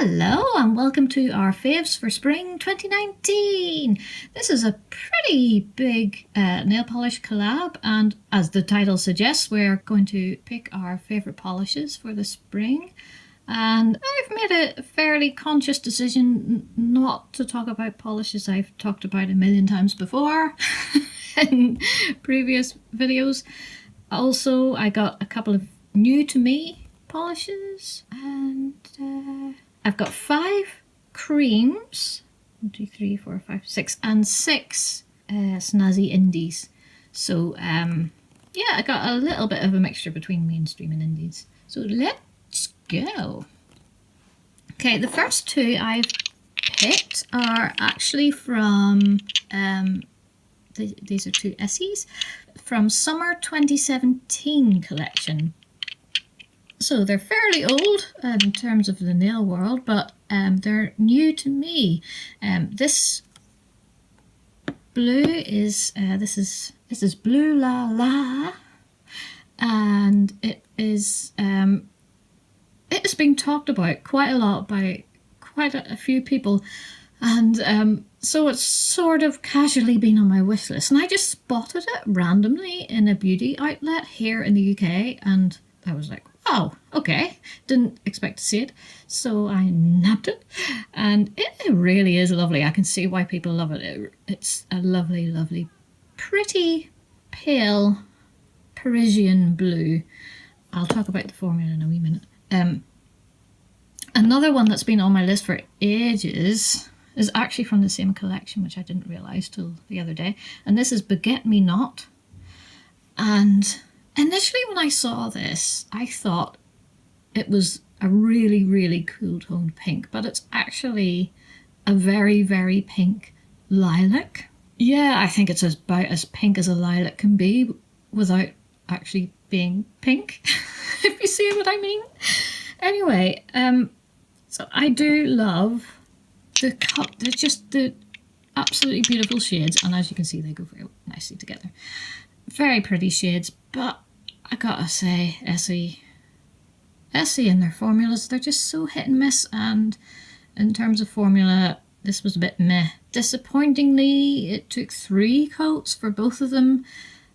Hello and welcome to our Faves for Spring 2019. This is a pretty big nail polish collab, and as the title suggests, we're going to pick our favourite polishes for the spring. And I've made a fairly conscious decision not to talk about polishes I've talked about a million times before in previous videos. Also, I got a couple of new to me polishes, and I've got 5 creams, 1, 2, 3, 4, 5, 6, and 6 snazzy indies. So yeah, I got a little bit of a mixture between mainstream and indies. So let's go. Okay, the first 2 I've picked are actually from, these are 2 essays, from Summer 2017 collection. So they're fairly old in terms of the nail world, but they're new to me. This blue is this is Blue La La, and it has been talked about quite a lot by quite a few people, and so it's sort of casually been on my wish list, and I just spotted it randomly in a beauty outlet here in the UK, and I was like, oh, okay, didn't expect to see it, so I nabbed it, and it really is lovely. I can see why people love it. It's a lovely, lovely, pretty pale Parisian blue. I'll talk about the formula in a wee minute. Another one that's been on my list for ages is actually from the same collection, which I didn't realise till the other day, and this is Beget Me Not. And initially when I saw this, I thought it was a really, really cool toned pink, but it's actually a very, very pink lilac. Yeah, I think it's about as pink as a lilac can be without actually being pink, if you see what I mean. Anyway, so I do love the cut. They're just the absolutely beautiful shades, and as you can see, they go very nicely together. Very pretty shades, but I gotta say, Essie and their formulas, they're just so hit and miss, and in terms of formula, this was a bit meh. Disappointingly, it took 3 coats for both of them.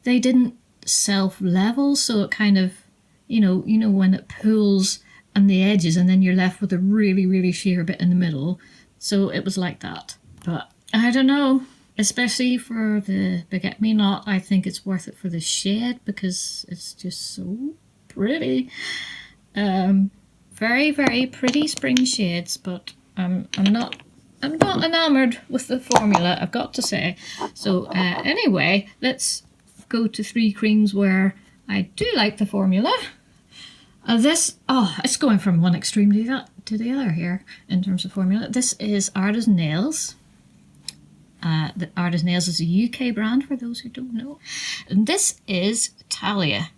They didn't self-level, so it kind of, you know when it pulls on the edges and then you're left with a really, really sheer bit in the middle. So it was like that. But I don't know. Especially for the Beget Me Not, I think it's worth it for the shade because it's just so pretty. Very, very pretty spring shades, but I'm not enamoured with the formula, I've got to say. So anyway, let's go to 3 creams where I do like the formula. It's going from one extreme to the other here in terms of formula. This is Ave Nails. The Ave Nails is a UK brand for those who don't know. And this is Talia.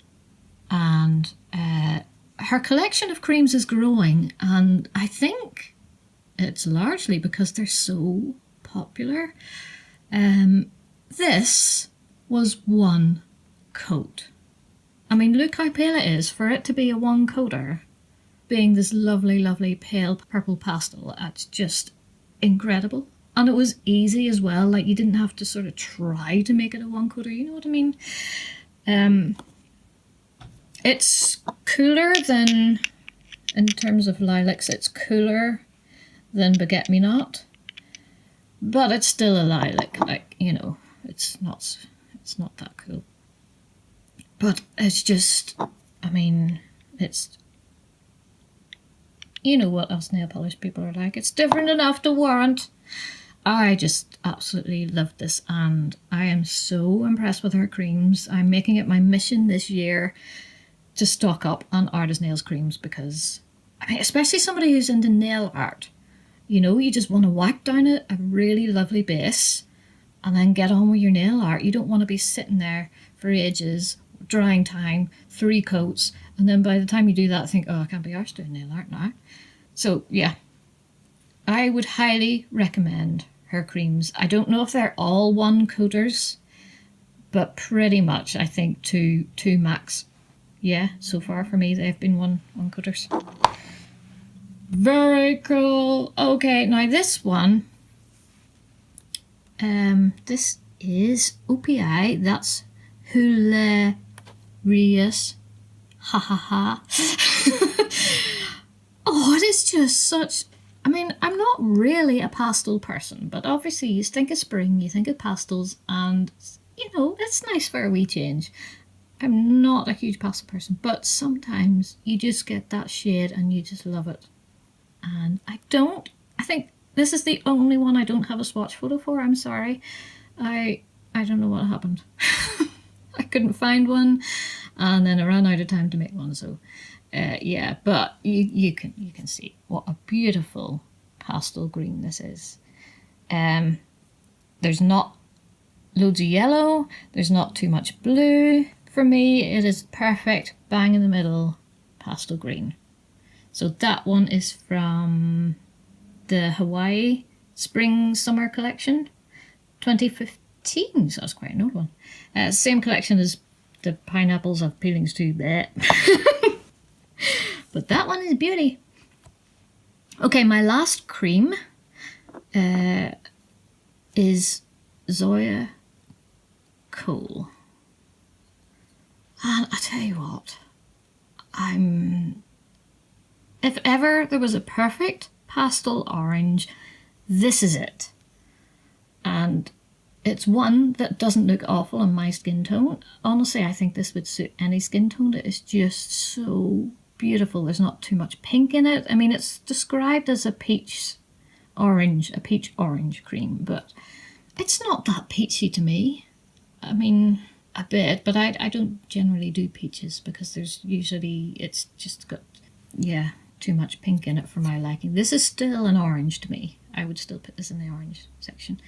And her collection of creams is growing, and I think it's largely because they're so popular. This was 1 coat. I mean, look how pale it is for it to be a 1-coater, being this lovely, lovely pale purple pastel. That's just incredible. And it was easy as well, like you didn't have to sort of try to make it a 1-coater, you know what I mean? It's cooler than, in terms of lilacs, it's cooler than Beget Me Not, but it's still a lilac, like, it's not that cool. But it's just, I mean, it's, you know what us nail polish people are like. It's different enough to warrant. I just absolutely loved this, and I am so impressed with her creams. I'm making it my mission this year to stock up on Ave Nails creams because, I mean, especially somebody who's into nail art, you just want to whack down a really lovely base and then get on with your nail art. You don't want to be sitting there for ages, drying time, 3 coats, and then by the time you do that, think, oh, I can't be arsed doing nail art now. So yeah, I would highly recommend her creams. I don't know if they're all 1-coaters, but pretty much I think 2 max. Yeah, so far for me they've been 1-coaters. Very cool. Okay, now this one, this is OPI. That's hilarious. Ha ha ha. Oh, it is just such... I mean, I'm not really a pastel person, but obviously you think of spring, you think of pastels, and, you know, it's nice for a wee change. I'm not a huge pastel person, but sometimes you just get that shade and you just love it. And I think this is the only one I don't have a swatch photo for. I'm sorry. I don't know what happened. I couldn't find one, and then I ran out of time to make one, so yeah, but you can see what a beautiful pastel green this is. There's not loads of yellow, there's not too much blue. For me, it is perfect, bang in the middle, pastel green. So that one is from the Hawaii Spring Summer Collection, 2015, so that's quite an old one. Same collection as the Pineapples of Peelings too, but that one is beauty. Okay, my last cream is Zoya Cool. And I tell you what, if ever there was a perfect pastel orange, this is it. And it's one that doesn't look awful on my skin tone. Honestly, I think this would suit any skin tone. It is just so beautiful. There's not too much pink in it. I mean, it's described as a peach orange cream, but it's not that peachy to me. I mean, a bit, but I don't generally do peaches because it's just got, yeah, too much pink in it for my liking. This is still an orange to me. I would still put this in the orange section.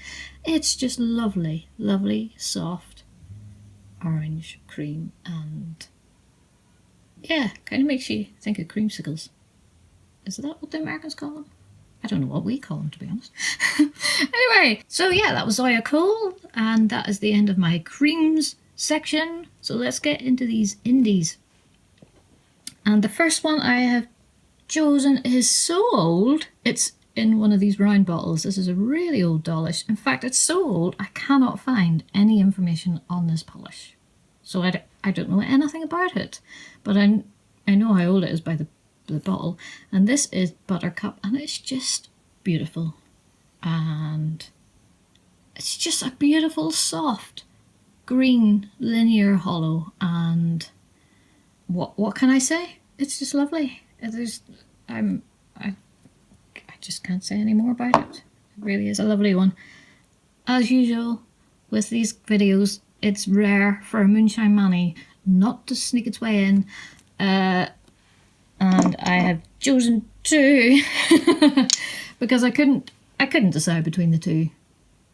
It's just lovely, lovely, soft orange cream, and yeah, kind of makes you think of creamsicles. Is that what the Americans call them? I don't know what we call them, to be honest. Anyway, so yeah, that was Zoya Cool, and that is the end of my creams section. So let's get into these indies. And the first one I have chosen is so old, it's in one of these round bottles. This is a really old dollish. In fact, it's so old I cannot find any information on this polish. So I don't know anything about it, but I know how old it is by the bottle. And this is Buttercup, and it's just beautiful. And it's just a beautiful, soft, green, linear hollow. And what can I say? It's just lovely. I just can't say any more about it. It really is a lovely one. As usual with these videos, it's rare for a Moonshine Money not to sneak its way in, and I have chosen two because I couldn't decide between the two,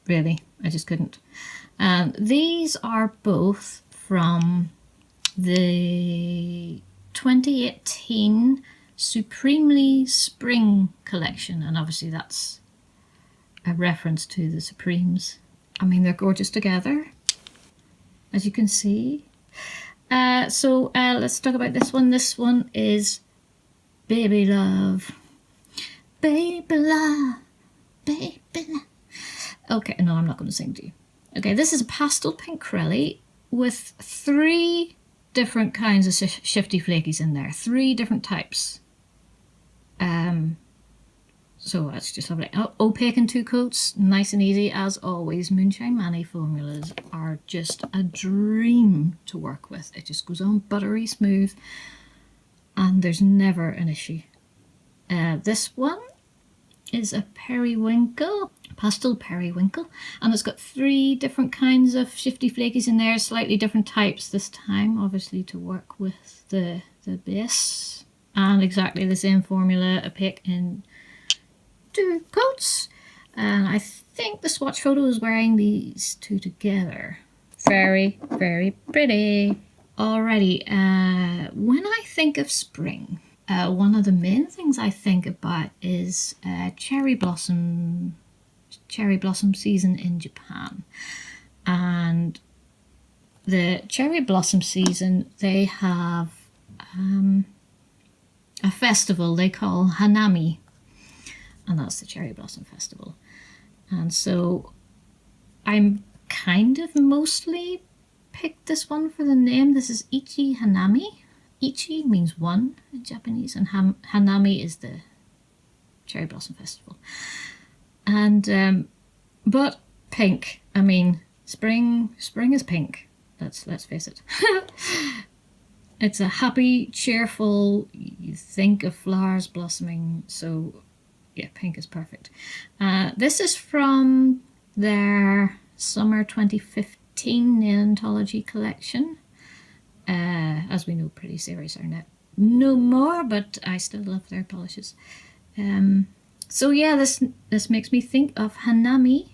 really. I just couldn't. And these are both from the 2018 Supremely Spring collection, and obviously that's a reference to the Supremes. I mean, they're gorgeous together, as you can see. So let's talk about this one. This one is Baby Love. Baby Love. Baby Love. Okay, no, I'm not going to sing to you. Okay, this is a pastel pink Krelly with 3 different kinds of shifty flakies in there. 3 different types. So that's just lovely. Opaque in 2 coats, nice and easy as always. Moonshine Money formulas are just a dream to work with. It just goes on buttery smooth, and there's never an issue. This one is a periwinkle, pastel periwinkle, and it's got 3 different kinds of shifty flakies in there, slightly different types this time, obviously to work with the base, and exactly the same formula, opaque in 2 coats. And I think the swatch photo is wearing these 2 together. Very, very pretty. Alrighty, when I think of spring, one of the main things I think about is cherry blossom season in Japan. And the cherry blossom season, they have a festival they call Hanami, and that's the Cherry Blossom Festival. And so I'm kind of mostly picked this one for the name. This is Ichi Hanami. Ichi means one in Japanese, and Hanami is the Cherry Blossom Festival. And but pink. I mean, spring is pink. Let's face it. It's a happy, cheerful. You think of flowers blossoming, so yeah, pink is perfect. This is from their summer 2015 nail anthology collection. As we know, Pretty Series are no more, but I still love their polishes. So yeah, this makes me think of Hanami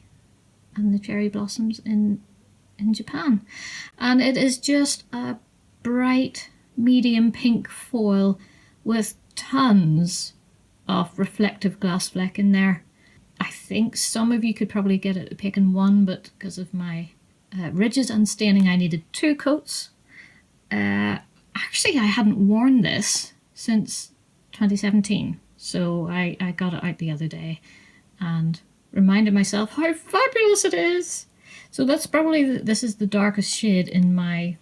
and the cherry blossoms in Japan. And it is just a bright medium pink foil with tons of reflective glass fleck in there. I think some of you could probably get it to pick in one, but because of my ridges and staining, I needed 2 coats. Actually, I hadn't worn this since 2017, so I got it out the other day and reminded myself how fabulous it is. So that's probably this is the darkest shade in my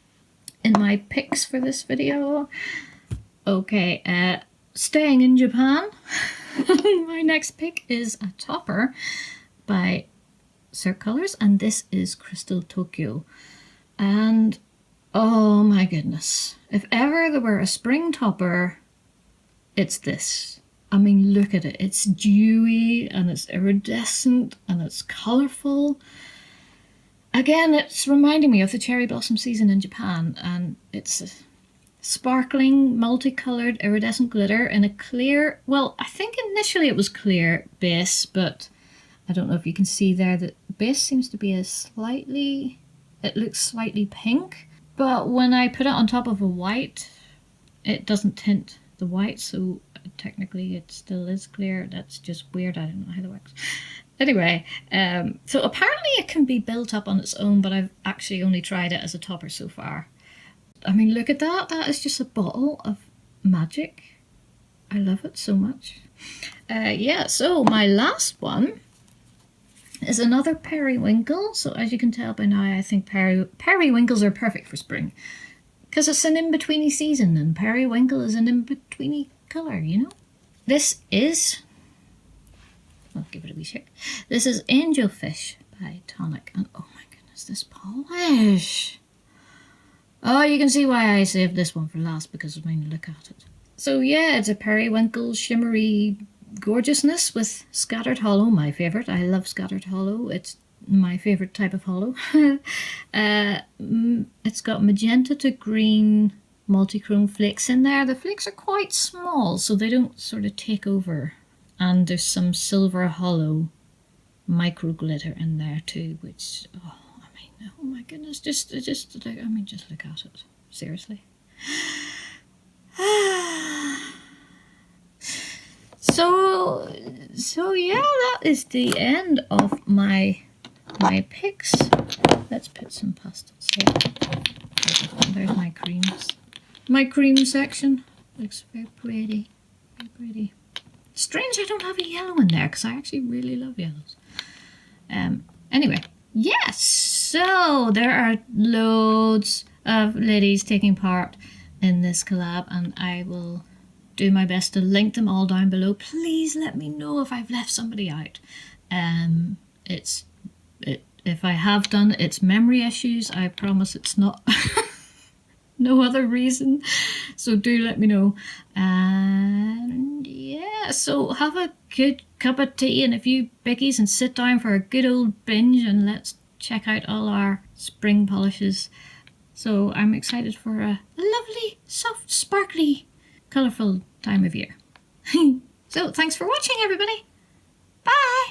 picks for this video. Okay, staying in Japan, my next pick is a topper by Cirque Colors, and this is Krystal Take You. And oh my goodness, if ever there were a spring topper, it's this. I mean, look at it. It's dewy and it's iridescent and it's colourful. Again, it's reminding me of the cherry blossom season in Japan, and it's a sparkling, multicoloured, iridescent glitter in a clear, well, I think initially it was clear base, but I don't know if you can see there that the base seems to be it looks slightly pink, but when I put it on top of a white, it doesn't tint the white, so technically it still is clear. That's just weird. I don't know how that works. Anyway, so apparently it can be built up on its own, but I've actually only tried it as a topper so far. I mean, look at that. That is just a bottle of magic. I love it so much. Yeah, so my last one is another periwinkle. So as you can tell by now, I think periwinkles are perfect for spring, because it's an in-betweeny season, and periwinkle is an in-betweeny colour, you know? This is, I'll give it a wee shake. This is Angelfish by Tonic, and oh my goodness, this polish. Oh, you can see why I saved this one for last, because I mean, look at it. So yeah, it's a periwinkle shimmery gorgeousness with scattered hollow, my favourite. I love scattered hollow. It's my favourite type of hollow. It's got magenta to green multichrome flakes in there. The flakes are quite small, so they don't sort of take over. And there's some silver hollow micro glitter in there too, which, oh, I mean, oh my goodness, just look at it. Seriously. So yeah, that is the end of my picks. Let's put some pastels here. There's my creams. My cream section looks very pretty. Very pretty. Strange I don't have a yellow in there, because I actually really love yellows. Anyway, yes, so there are loads of ladies taking part in this collab, and I will do my best to link them all down below. Please let me know if I've left somebody out. If I have done, it's memory issues. I promise it's not no other reason. So do let me know. And yeah, so have a good cup of tea and a few bickies and sit down for a good old binge, and let's check out all our spring polishes. So I'm excited for a lovely, soft, sparkly, colourful time of year. So thanks for watching, everybody. Bye!